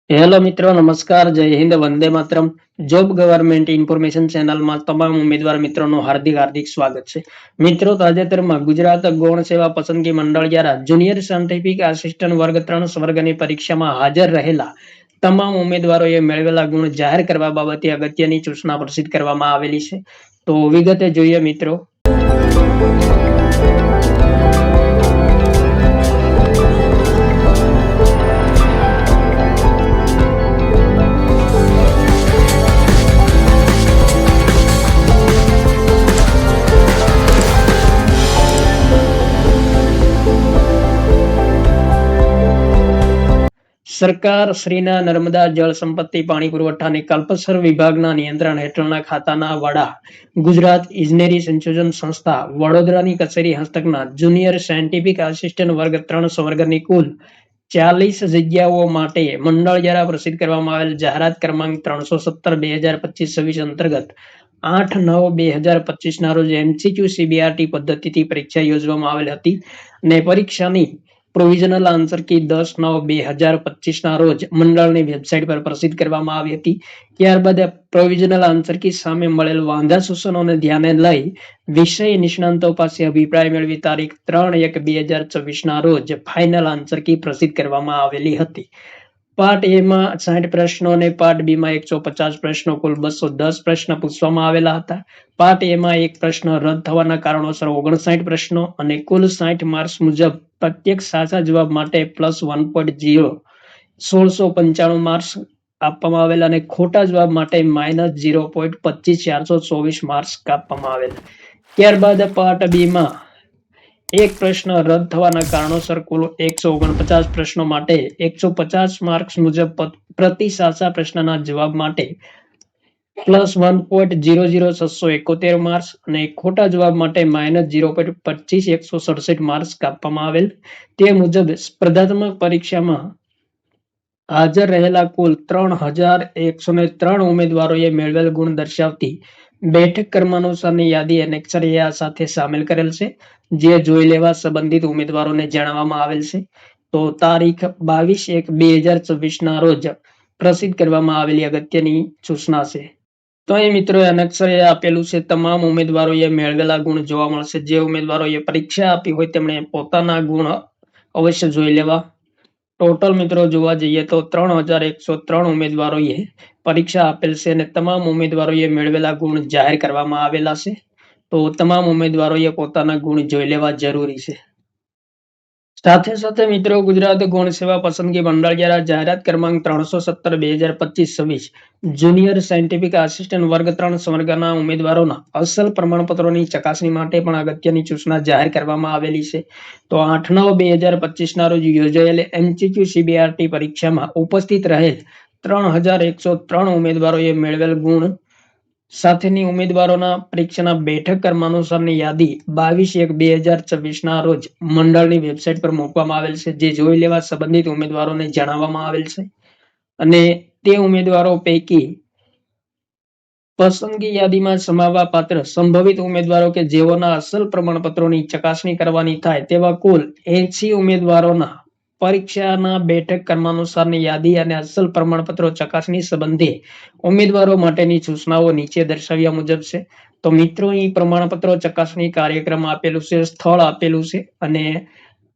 Hello મિત્રો, નમસ્કાર, જય Hind, Vande Mataram. Job government information ચેનલમાં તમામ ઉમેદવાર મિત્રોનું હાર્દિક હાર્દિક સ્વાગત છે. મિત્રો, તાજેતરમાં ગુજરાત ગૌણ સેવા પસંદગી મંડળ દ્વારા જુનિયર સાયન્ટિફિક આસિસ્ટન્ટ વર્ગ 3 વર્ગની પરીક્ષામાં હાજર રહેલા તમામ ઉમેદવારોએ મેળવેલા ગુણ જાહેર કરવા બાબતે અગત્યની સૂચના પ્રસિદ્ધ કરવામાં આવેલી છે. તો વિગતે જોઈએ મિત્રો. સરકાર શ્રીના નર્મદા જળ સંપત્તિ પાણી પુરવઠા અને કલ્પસર વિભાગના નિયંત્રણ હેઠળના ખાતાના વડા ગુજરાત ઇજનેરી સંશોધન સંસ્થા વડોદરાની કચેરી હસ્તકના જુનિયર સાયન્ટિફિક આસિસ્ટન્ટ વર્ગ 3 સંવર્ગની કુલ 40 જગ્યાઓ માટે મંડળ દ્વારા પ્રસિદ્ધ કરવામાં આવેલ જાહેરાત ક્રમાંક 317/2025-26 અંતર્ગત 8/9/2025 ના રોજ MCQ CBRT પદ્ધતિથી પરીક્ષા યોજવામાં આવેલ હતી અને પરીક્ષાની પ્રોવિઝનલ આન્સર કી 10/9/2025 ના રોજ મંડળની વેબસાઇટ પર પ્રસિદ્ધ કરવામાં આવી હતી. ત્યારબાદ પ્રોવિઝનલ આન્સર કી સામે મળેલ વાંધા સૂચનોને ધ્યાને લઈ વિષય નિષ્ણાંતો પાસે અભિપ્રાય મેળવી તારીખ 3/1/2024 ના રોજ ફાઇનલ આન્સર કી પ્રસિદ્ધ કરવામાં આવેલી હતી. પાર્ટ એ માં 60 પ્રશ્નો અને પાર્ટ બી માં 150 પ્રશ્નો, કુલ 210 પ્રશ્ન પૂછવામાં આવેલા હતા. પાર્ટ એ માં એક પ્રશ્ન રદ થવાના કારણોસર 59 પ્રશ્નો અને કુલ 60 માર્ક્સ મુજબ પ્રત્યેક સાચા જવાબ માટે +1.0 1695 માર્ક્સ આપવામાં આવેલ અને ખોટા જવાબ માટે -0.25424 માર્ક્સ કાપવામાં આવેલ. ત્યારબાદ પાર્ટ બી માં એક પ્રશ્ન રદ થવાના કારણોસર કુલ 149 પ્રશ્નો માટે 150 માર્ક્સ મુજબ પ્રતિ સાચા પ્રશ્નના જવાબ માટે +1.00671 માર્ક્સ અને ખોટા જવાબ માટે -0.25167 માર્ક્સ કાપવામાં આવેલ. તે મુજબ સ્પર્ધાત્મક પરીક્ષામાં હાજર રહેલા કુલ 3103 ઉમેદવારોએ મેળવેલ ગુણ દર્શાવતી બેઠક ક્રમાનુસારની યાદી એનેક્સર A સાથે સામેલ કરેલ છે, જે જોઈ લેવા સંબંધિત ઉમેદવારોને જણાવવામાં આવેલ છે. તો તારીખ 22/1/2024 ના રોજ પ્રસિદ્ધ કરવામાં આવેલી અગત્યની સૂચના છે. તો અહીં મિત્રો એનેક્સર A આપેલું છે. તમામ ઉમેદવારોએ મેળવેલા ગુણ જોવા મળશે. જે ઉમેદવારોએ પરીક્ષા આપી હોય તેમણે પોતાના ગુણ અવશ્ય જોઈ લેવા. ટોટલ મિત્રો જોવા જઈએ તો 3103 ઉમેદવારોએ પરીક્ષા આપેલ છે અને તમામ ઉમેદવારોએ મેળવેલા ગુણ જાહેર કરવામાં આવેલા છે. તો તમામ ઉમેદવારોએ પોતાના ગુણ જોઈ લેવા જરૂરી છે. સાથે સાથે મિત્રો ગુજરાત ગૌણ સેવા પસંદગી મંડળ દ્વારા જાહેરાત ક્રમાંક 317/2025-26 જુનિયર સાયન્ટિફિક આસિસ્ટન્ટ વર્ગ 3 સંવર્ગના ઉમેદવારોના અસલ પ્રમાણપત્રોની ચકાસણી માટે પણ અગત્યની સૂચના જાહેર કરવામાં આવેલી છે. તો 8/9/2025 ના રોજ યોજાયેલ MCQ CBRT પરીક્ષામાં ઉપસ્થિત રહેલ 3103 ઉમેદવારોએ મેળવેલ ગુણ સાથેની ઉમેદવારોના પરીક્ષાના બેઠક ક્રમાનુસારની યાદી 22/1/2024 ના રોજ મંડળની વેબસાઇટ પર મૂકવામાં આવેલ છે, જે જોઈ લેવા સંબંધિત ઉમેદવારોને જણાવવામાં આવેલ છે. અને તે ઉમેદવારો પૈકી પસંદગી યાદીમાં સમાવવા પાત્ર સંભવિત ઉમેદવારો કે જેઓના અસલ પ્રમાણપત્રોની ચકાસણી કરવાની થાય તેવા કુલ 80 ઉમેદવારોના પરીક્ષાના બેઠક ક્રમાનુસારની યાદી અને અસલ પ્રમાણપત્રો ચકાસણી સંબંધે ઉમેદવારો માટેની સૂચનાઓ નીચે દર્શાવ્યા મુજબ છે. તો મિત્રો અહીં પ્રમાણપત્રો ચકાસણી કાર્યક્રમ આપેલું છે, સ્થળ આપેલું છે અને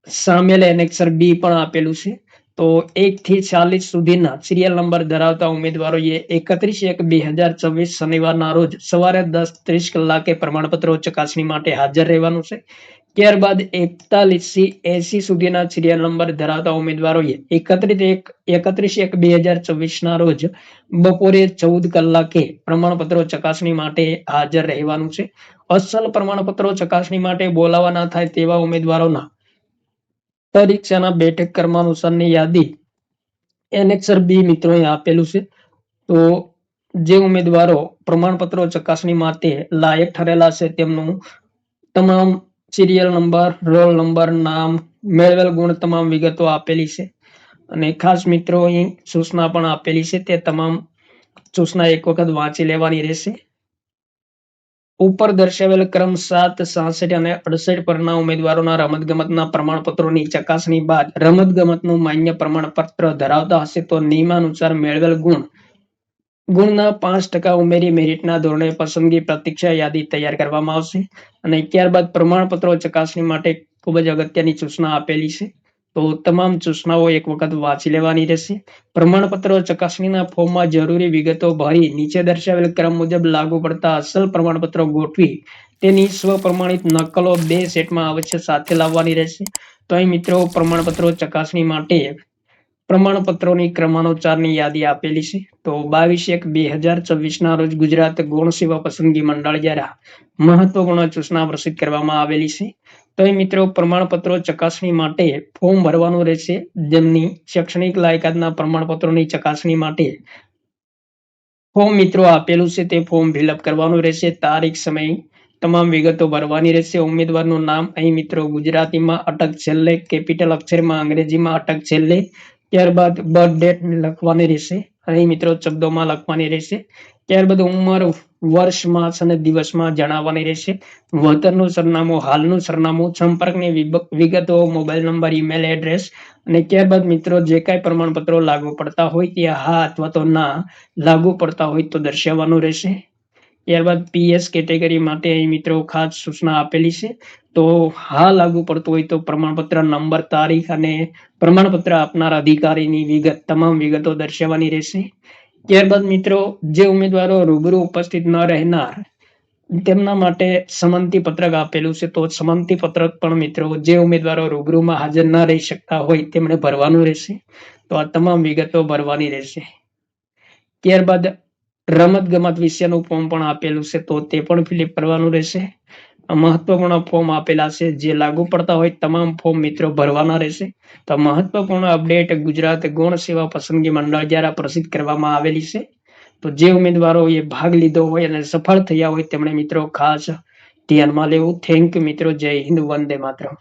સામેલ એનેક્સર બી પણ આપેલું છે. તો 1 થી 40 સુધીના સિરિયલ નંબર ધરાવતા ઉમેદવારોએ 31/1/2024 શનિવારના રોજ સવારે 10:30 કલાકે પ્રમાણપત્રો ચકાસણી માટે હાજર રહેવાનું છે. ત્યારબાદ 41 થી 80 સુધીના સિરિયલ નંબર ધરાવતા ઉમેદવારોએ 31/1/2024 ના રોજ બપોરે 14 કલાકે પ્રમાણપત્રો ચકાસણી માટે હાજર રહેવાનું છે. અસલ પ્રમાણપત્રો ચકાસણી માટે બોલાવા ના થાય તેવા ઉમેદવારોના પરીક્ષાના બેઠક ક્રમાનુસારની યાદી એનેક્સર બી મિત્રો આપેલું છે. તો જે ઉમેદવારો પ્રમાણપત્રો ચકાસણી માટે લાયક ઠરેલા છે તેમનું તમામ સિરિયલ નંબર, રોલ નંબર, નામ, મેળવેલ ગુણ તમામ વિગતો આપેલી છે. અને ખાસ મિત્રો અહીં સૂચના પણ આપેલી છે. તે તમામ સૂચના એક વખત વાંચી લેવાની રહેશે. ઉપર દર્શાવેલ ક્રમ 7, 66 અને 68 પરના ઉમેદવારોના રમતગમતના પ્રમાણપત્રોની ચકાસણી બાદ રમતગમતનું માન્ય પ્રમાણપત્ર ધરાવતા હશે તો નિયમાનુસાર મેળવેલ ગુણના 5% ઉમેરી મેરિટના ધોરણે પસંદગી પ્રતીક્ષા યાદી તૈયાર કરવામાં આવશે. અને ત્યારબાદ પ્રમાણપત્રો ચકાસણી માટે ખૂબ જ અગત્યની સૂચના આપેલી છે. તો તમામ સૂચનાઓ એક વખત વાંચી લેવાની રહેશે. પ્રમાણપત્રો ચકાસણીના ફોર્મમાં જરૂરી વિગતો ભરી નીચે દર્શાવેલ ક્રમ મુજબ લાગુ પડતા અસલ પ્રમાણપત્રો ગોઠવી તેની સ્વપ્રમાણિત નકલો 2 સેટમાં અવશ્ય સાથે લાવવાની રહેશે. તો અહીં મિત્રો પ્રમાણપત્રો ચકાસણી માટે પ્રમાણપત્રોની ક્રમાનુસારની યાદી આપેલી છે. તો 22/1/2024 રોજ ગુજરાત ગૌણ સેવા પસંદગી મંડળ દ્વારા મહત્વપૂર્ણ સૂચના પ્રસિદ્ધ કરવામાં આવેલી છે. તો અહીં મિત્રો પ્રમાણપત્રો ચકાસણી માટે ફોર્મ ભરવાનું રહેશે. જેમની શૈક્ષણિક લાયકાતના પ્રમાણપત્રોની ચકાસણી માટે ફોર્મ મિત્રો આપેલું છે તે ફોર્મ ફિલઅપ કરવાનું રહેશે. તારીખ, સમય, તમામ વિગતો ભરવાની રહેશે. ઉમેદવારનું નામ અહીં મિત્રો ગુજરાતીમાં અટક છેલ્લે, કેપિટલ અક્ષરમાં, અંગ્રેજીમાં અટક છેલ્લે, ત્યારબાદ બર્થ ડેટ લખવાની રહેશે. અહીં મિત્રો શબ્દોમાં લખવાની રહેશે. ત્યારબાદ ઉંમર, વર્ષ, માસ અને દિવસમાં જણાવવાની રહેશે. વતનનું સરનામું, હાલનું સરનામું, સંપર્કની વિગતો, મોબાઈલ નંબર, ઈમેલ એડ્રેસ અને ત્યારબાદ મિત્રો જે કાંઈ પ્રમાણપત્રો લાગુ પડતા હોય તે હા અથવા તો ના લાગુ પડતા હોય તો દર્શાવવાનું રહેશે. ત્યારબાદ PS કેટેગરી માટે અહીં મિત્રો ખાસ સૂચના આપેલી છે. તો હા લાગુ પડતું હોય તો પ્રમાણપત્ર નંબર, તારીખ અને પ્રમાણપત્ર આપનાર અધિકારીની વિગત, તમામ વિગતો દર્શાવવાની રહેશે. ત્યારબાદ મિત્રો જે ઉમેદવારો રૂબરૂ ઉપસ્થિત ન રહેનાર તેમના માટે સંમતિ પત્રક આપેલું છે. તો સંમતિ પત્રક પણ મિત્રો જે ઉમેદવારો રૂબરૂમાં હાજર ન રહી શકતા હોય તેમણે ભરવાનું રહેશે. તો આ તમામ વિગતો ભરવાની રહેશે. ત્યારબાદ રમત ગમત વિશેનું ફોર્મ પણ આપેલું છે. તો તે પણ ફિલઅપ કરવાનું રહેશે. મહત્વપૂર્ણ ફોર્મ આપેલા છે. જે લાગુ પડતા હોય તમામ ફોર્મ મિત્રો ભરવાના રહેશે. તો મહત્વપૂર્ણ અપડેટ ગુજરાત ગૌણ સેવા પસંદગી મંડળ દ્વારા પ્રસિદ્ધ કરવામાં આવેલી છે. તો જે ઉમેદવારોએ ભાગ લીધો હોય અને સફળ થયા હોય તેમણે મિત્રો ખાસ ધ્યાનમાં લેવું. થેન્ક યુ મિત્રો. જય હિન્દ, વંદે માતરમ.